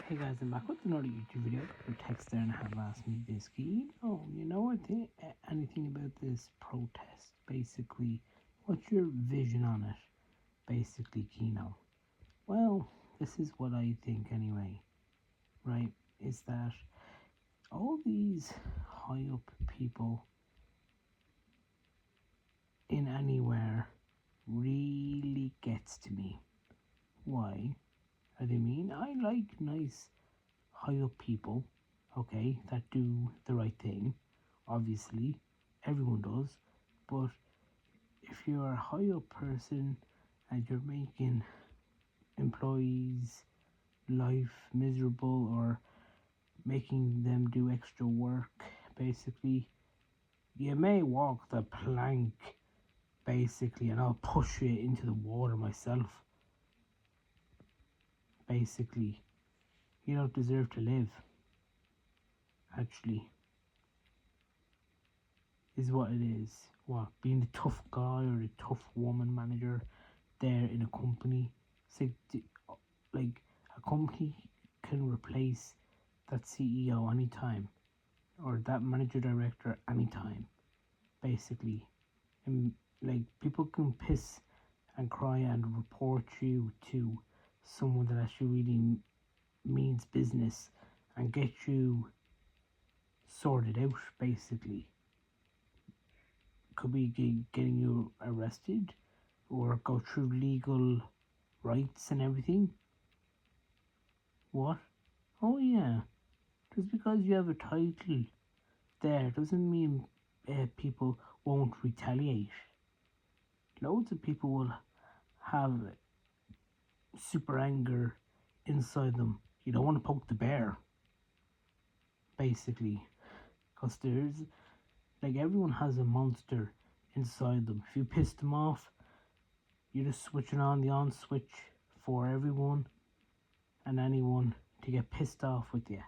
Hey guys, I'm back with another YouTube video. Your text there and have asked me basically, you know what, anything about this protest? Basically, what's your vision on it? Basically, Kino. Well, this is what I think anyway, right? Is that all these high up people in anywhere really gets to me. Why? Are they mean? I like nice high up people, okay, that do the right thing. Obviously, everyone does. But if you're a high up person and you're making employees' life miserable or making them do extra work, basically, you may walk the plank, basically, and I'll push you into the water myself. Basically, you don't deserve to live. Actually, is what it is. What, being the tough guy or the tough woman manager there in a company? It's like a company can replace that CEO anytime or that manager director anytime, basically. And like people can piss and cry and report you to someone that actually really means business and get you sorted out, basically. Could be getting you arrested or go through legal rights and everything. What? Oh yeah, just because you have a title there doesn't mean people won't retaliate. Loads of people will have super anger inside them. You don't want to poke the bear, basically, because there's like everyone has a monster inside them. If you piss them off, you're just switching on the on switch for everyone and anyone to get pissed off with you,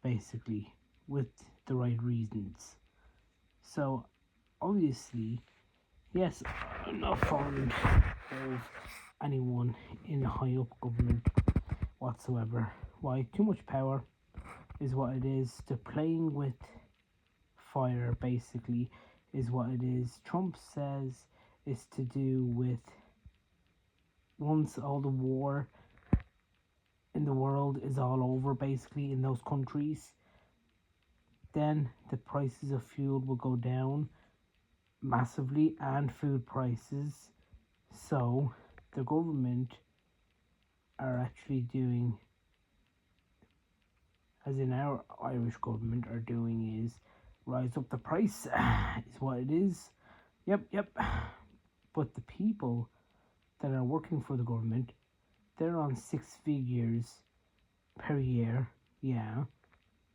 basically, with the right reasons. So obviously, yes, I'm not fond of anyone in high up government whatsoever. Why? Too much power is what it is. They're playing with fire, basically, is what it is. Trump says it's to do with once all the war in the world is all over, basically, in those countries, then the prices of fuel will go down massively and food prices. So the government are actually doing, as in our Irish government are doing, is rise up the price is what it is. Yep. But the people that are working for the government, they're on 6 figures per year. Yeah,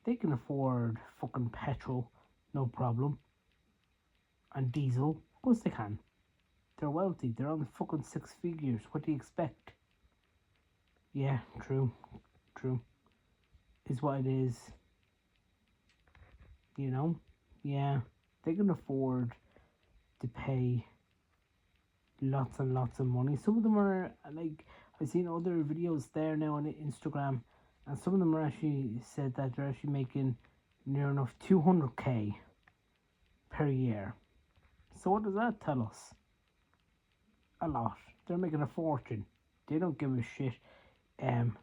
they can afford fucking petrol, no problem, and diesel. Of course they can. They're wealthy. They're on fucking 6 figures. What do you expect? Yeah, true. Is what it is. You know? Yeah, they can afford to pay lots and lots of money. Some of them are like, I've seen other videos there now on Instagram, and some of them are actually said that they're actually making near enough 200k per year. So what does that tell us? A lot. They're making a fortune. They don't give a shit.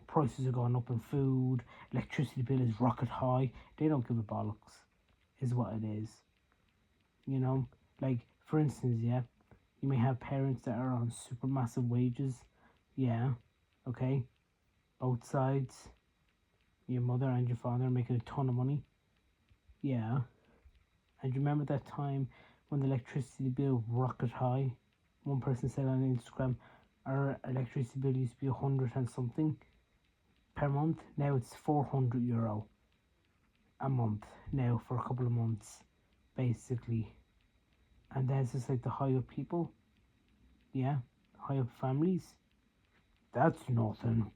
Prices are going up in food. Electricity bill is rocket high. They don't give a bollocks. Is what it is. You know, like for instance, yeah, you may have parents that are on super massive wages. Yeah, okay. Both sides. Your mother and your father are making a ton of money. Yeah. And you remember that time when the electricity bill rocket high? One person said on Instagram, our electricity bill used to be 100 and something per month. Now it's €400 a month now for a couple of months, basically. And that's just like the high up people. Yeah, high up families. That's nothing.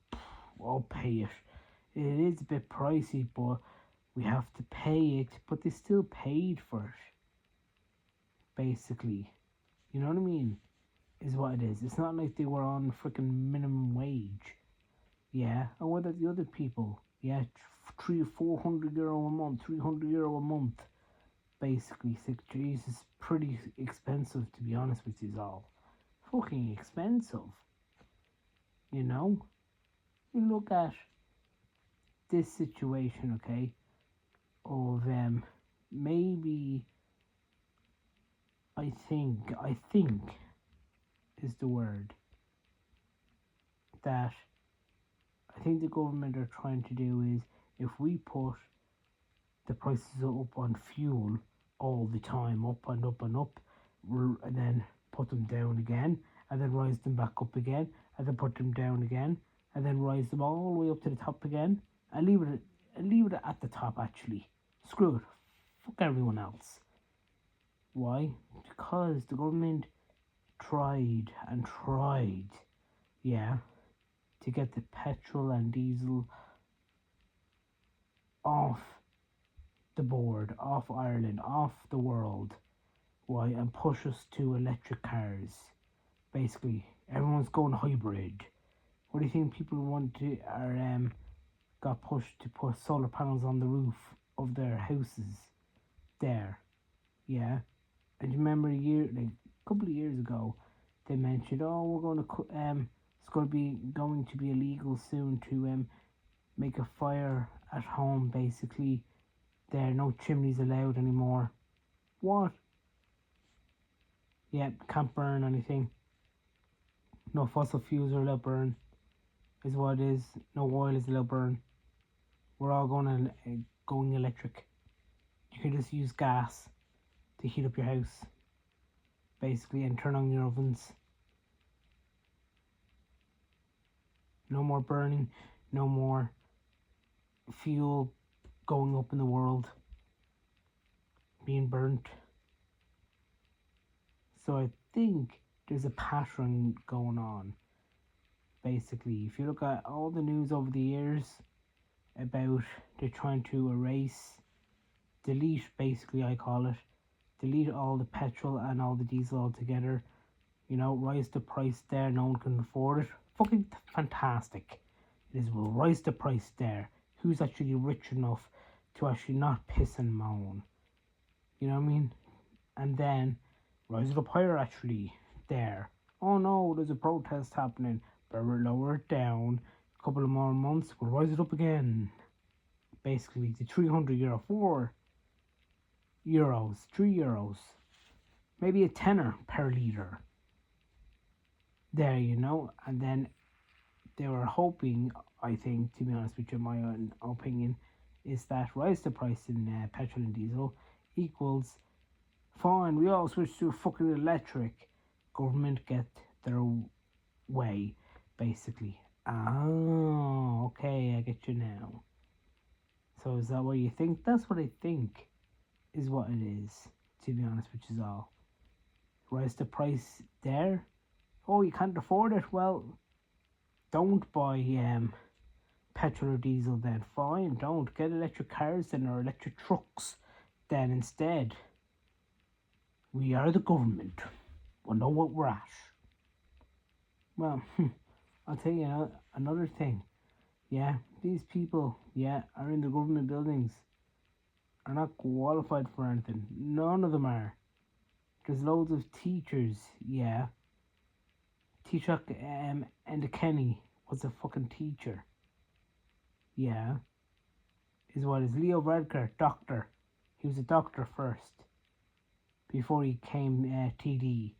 I'll pay it. It is a bit pricey, but we have to pay it. But they still paid for it, basically. You know what I mean? Is what it is. It's not like they were on freaking minimum wage. Yeah, and what about the other people? Yeah, 400 euro a month, €300 a month, basically. It's like, Jesus, pretty expensive to be honest with you all. Fucking expensive, you know? You look at this situation, okay, of maybe I think is the word that I think the government are trying to do is if we put the prices up on fuel all the time, up and up and up, and then put them down again, and then rise them back up again, and then put them down again, and then rise them all the way up to the top again, and leave it at the top actually. Screw it. Fuck everyone else. Why? Because the government tried and tried, yeah, to get the petrol and diesel off the board, off Ireland, off the world. Why? And push us to electric cars. Basically, everyone's going hybrid. What do you think people want to got pushed to put solar panels on the roof of their houses there? Yeah, and you remember a couple of years ago, they mentioned, oh, we're going to it's going to be illegal soon to make a fire at home. Basically, there no chimneys allowed anymore. What? Yeah, can't burn anything. No fossil fuels are allowed burn. Is what it is. No oil is allowed burn. We're all going electric. You can just use gas to heat up your house, basically, and turn on your ovens. No more burning. No more fuel going up in the world, being burnt. So I think there's a pattern going on. Basically, if you look at all the news over the years about they're trying to delete, basically I call it, delete all the petrol and all the diesel altogether. You know, rise the price there, no one can afford it. Fucking fantastic. It is, will rise the price there. Who's actually rich enough to actually not piss and moan? You know what I mean? And then rise it up higher actually there. Oh no, there's a protest happening. Better lower it down. A couple of more months, we'll rise it up again. Basically, to €300, €4, €3, maybe a tenner per litre. There, you know, and then they were hoping, I think, to be honest with you, my own opinion, is that rise the price in petrol and diesel equals fine, we all switch to fucking electric. Government get their way, basically. Oh, okay, I get you now. So is that what you think? That's what I think is what it is, to be honest, which is all. Rise the price there. Oh, you can't afford it? Well, don't buy petrol or diesel then. Fine, don't. Get electric cars then, or electric trucks then instead. We are the government. We'll know what we're at. Well, I'll tell you another thing. Yeah, these people, yeah, are in the government buildings, are not qualified for anything. None of them are. There's loads of teachers, yeah. Taoiseach Enda Kenny was a fucking teacher. Yeah. Is Leo Varadkar, doctor. He was a doctor first, before he came TD.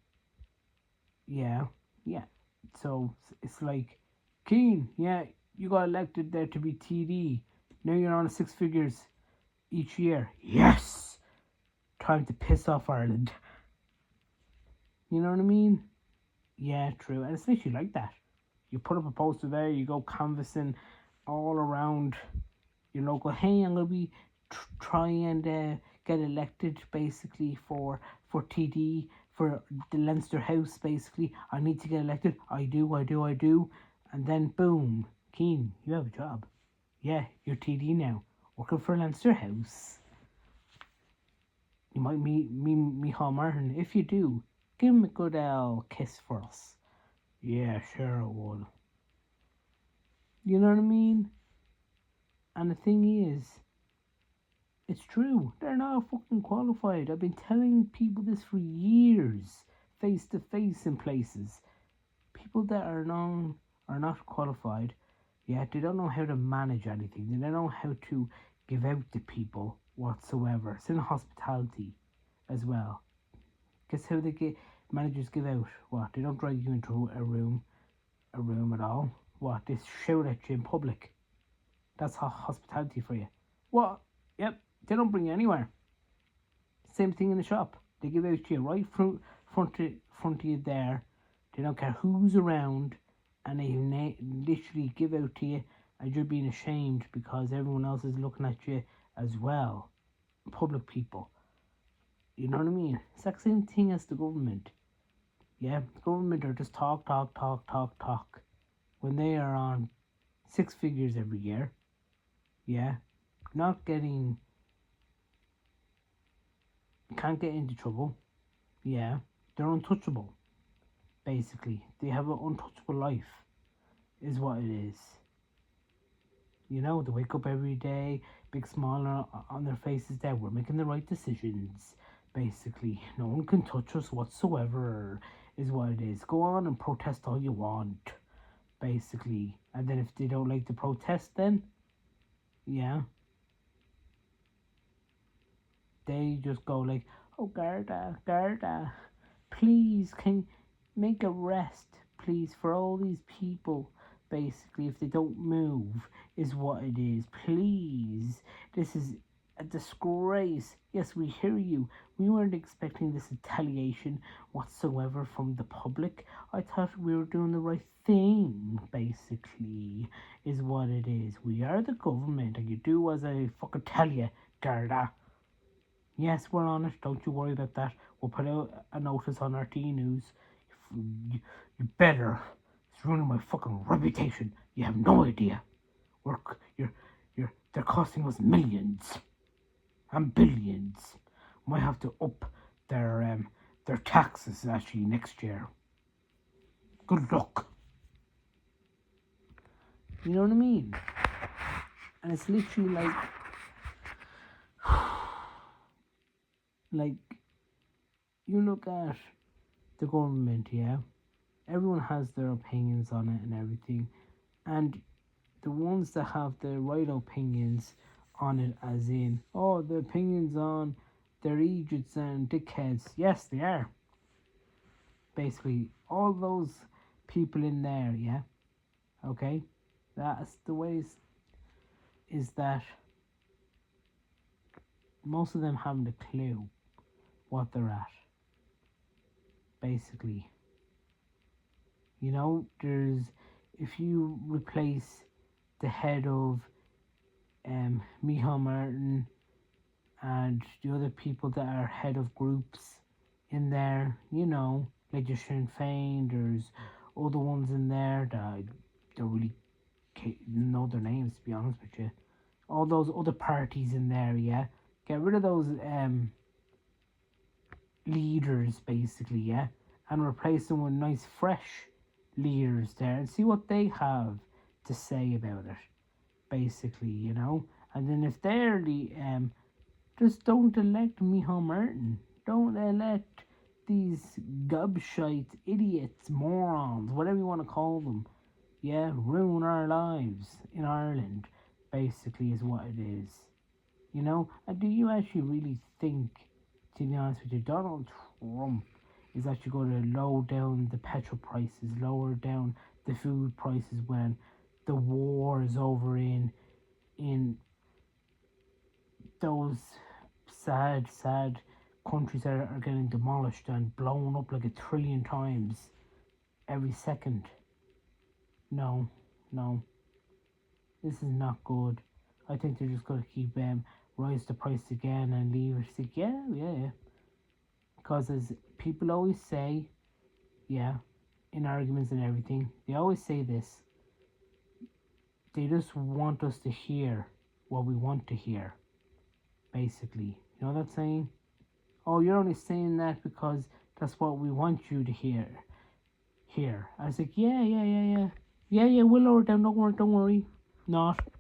Yeah. So it's like, Keane, yeah, you got elected there to be TD. Now you're on 6 figures each year. Yes! Time to piss off Ireland. You know what I mean? Yeah, true. And it's literally like that. You put up a poster there, you go canvassing all around your local. Hey, I'm going to be try and get elected, basically, for TD, for the Leinster House, basically. I need to get elected. I do. And then, boom, Keane, you have a job. Yeah, you're TD now, working for Leinster House. You might meet Micheál Martin. If you do, give him a good kiss for us. Yeah, sure I will. You know what I mean? And the thing is, it's true. They're not fucking qualified. I've been telling people this for years, face to face in places. People that are not qualified. Yeah, they don't know how to manage anything. They don't know how to give out to people whatsoever. It's in hospitality as well. Guess how they get managers give out? What? They don't drag you into a room at all. What? They shout at you in public. That's hospitality for you. What? Yep. They don't bring you anywhere. Same thing in the shop. They give out to you right front of you there. They don't care who's around, and they literally give out to you, and you're being ashamed because everyone else is looking at you as well. Public people. You know what I mean? It's the same thing as the government. Yeah, the government are just talk, talk, talk, talk, talk. When they are on six figures every year, yeah, not getting, can't get into trouble. Yeah, they're untouchable. Basically, they have an untouchable life, is what it is. You know, they wake up every day, big smile on their faces that we're making the right decisions. Basically, no one can touch us whatsoever, is what it is. Go on and protest all you want, basically. And then if they don't like the protest, then, yeah, they just go like, oh, Garda, please, can make a rest, please, for all these people. Basically, if they don't move, is what it is. Please, this is a disgrace. Yes, we hear you. We weren't expecting this retaliation whatsoever from the public. I thought we were doing the right thing, basically, is what it is. We are the government, and you do as I fucking tell you, Garda. Yes, we're on it. Don't you worry about that. We'll put out a notice on RT News. You better. It's ruining my fucking reputation. You have no idea. They're costing us millions and billions. Might have to up their taxes actually next year. Good luck. You know what I mean? And it's literally like you look at the government, yeah. Everyone has their opinions on it and everything, and the ones that have the right opinions on it, as in, oh, the opinions on they're idiots and dickheads. Yes, they are. Basically, all those people in there, yeah. Okay, that's the ways. Is that most of them haven't a clue what they're at. Basically, you know, there's if you replace the head of Micheál Martin and the other people that are head of groups in there, you know, like your Sinn Féin, there's other ones in there that I don't really know their names, to be honest with you. All those other parties in there, yeah. Get rid of those leaders, basically, yeah, and replace them with nice, fresh leaders there and see what they have to say about it, basically, you know. And then if they're just don't elect Micheál Martin. Don't elect these gobshites, idiots, morons, whatever you want to call them. Yeah, ruin our lives in Ireland, basically, is what it is. You know, and do you actually really think, to be honest with you, Donald Trump is actually going to lower down the petrol prices, lower down the food prices when the war is over in those sad countries that are getting demolished and blown up like 1,000,000,000 times every second? No, no, this is not good. I think they're just going to keep rise the price again and leave it. Like, yeah. Because as people always say, yeah, in arguments and everything, they always say this. They just want us to hear what we want to hear, basically. You know what I'm saying? Oh, you're only saying that because that's what we want you to hear. I was like, yeah. Yeah, we'll lower it down. Don't worry. Not.